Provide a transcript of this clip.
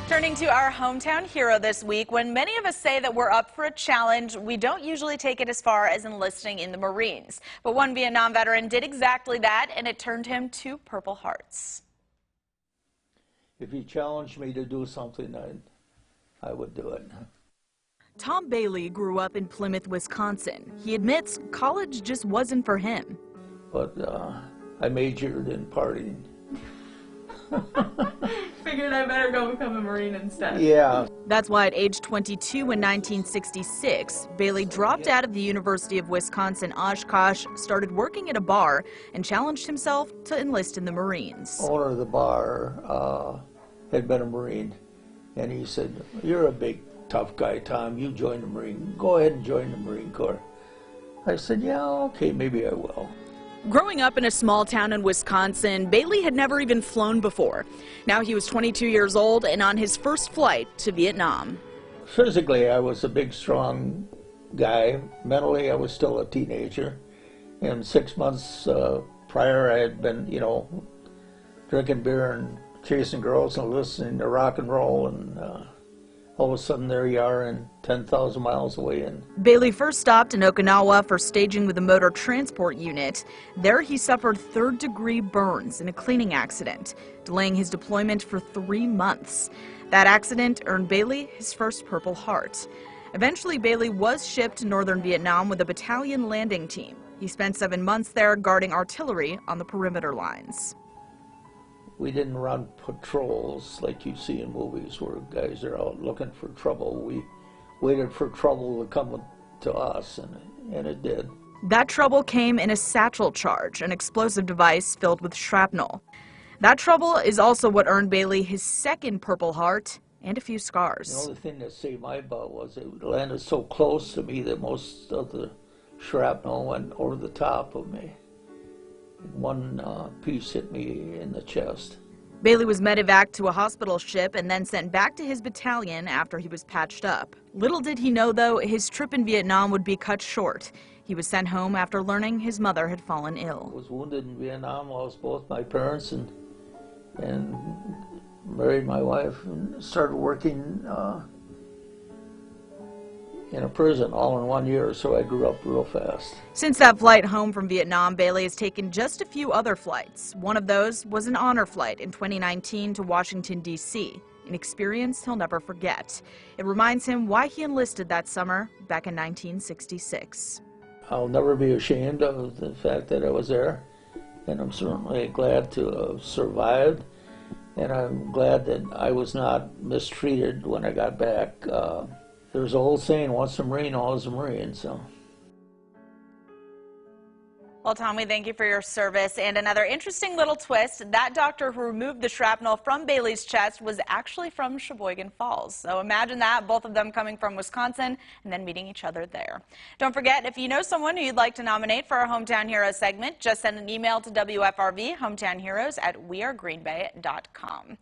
Turning to our hometown hero this week, when many of us say that we're up for a challenge, we don't usually take it as far as enlisting in the Marines. But one Vietnam veteran did exactly that, and it turned him 2 Purple Hearts. If you challenged me to do something, I would do it. Tom Bailey grew up in Plymouth, Wisconsin. He admits college just wasn't for him. But I majored in partying. Figured I better go become a Marine instead. Yeah. That's why at age 22 in 1966, Bailey dropped out of the University of Wisconsin-Oshkosh, started working at a bar, and challenged himself to enlist in the Marines. The owner of the bar had been a Marine, and he said, "You're a big, tough guy, Tom. You join the Marine. Go ahead and join the Marine Corps." I said, "Yeah, okay, maybe I will." Growing up in a small town in Wisconsin, Bailey had never even flown before. Now he was 22 years old and on his first flight to Vietnam. Physically, I was a big, strong guy. Mentally, I was still a teenager. And 6 months prior, I had been, drinking beer and chasing girls and listening to rock and roll. And all of a sudden, there you are, and 10,000 miles away. And Bailey first stopped in Okinawa for staging with the Motor Transport Unit. There he suffered third-degree burns in a cleaning accident, delaying his deployment for 3 months. That accident earned Bailey his first Purple Heart. Eventually, Bailey was shipped to northern Vietnam with a battalion landing team. He spent 7 months there guarding artillery on the perimeter lines. We didn't run patrols like you see in movies where guys are out looking for trouble. We waited for trouble to come to us, and it did. That trouble came in a satchel charge, an explosive device filled with shrapnel. That trouble is also what earned Bailey his second Purple Heart and a few scars. The only thing that saved my butt was it landed so close to me that most of the shrapnel went over the top of me. One piece hit me in the chest. Bailey was medevaced to a hospital ship and then sent back to his battalion after he was patched up. Little did he know, though, his trip in Vietnam would be cut short. He was sent home after learning his mother had fallen ill. I was wounded in Vietnam, lost both my parents, and married my wife and started working in a prison all in 1 year, so I grew up real fast. Since that flight home from Vietnam, Bailey has taken just a few other flights. One of those was an honor flight in 2019 to Washington, D.C., an experience he'll never forget. It reminds him why he enlisted that summer back in 1966. I'll never be ashamed of the fact that I was there, and I'm certainly glad to have survived, and I'm glad that I was not mistreated when I got back. There's an old saying, once a Marine, always a Marine, so. Well, Tom, we thank you for your service. And another interesting little twist, that doctor who removed the shrapnel from Bailey's chest was actually from Sheboygan Falls. So imagine that, both of them coming from Wisconsin and then meeting each other there. Don't forget, if you know someone who you'd like to nominate for our Hometown Heroes segment, just send an email to WFRV, hometownheroes@wearegreenbay.com.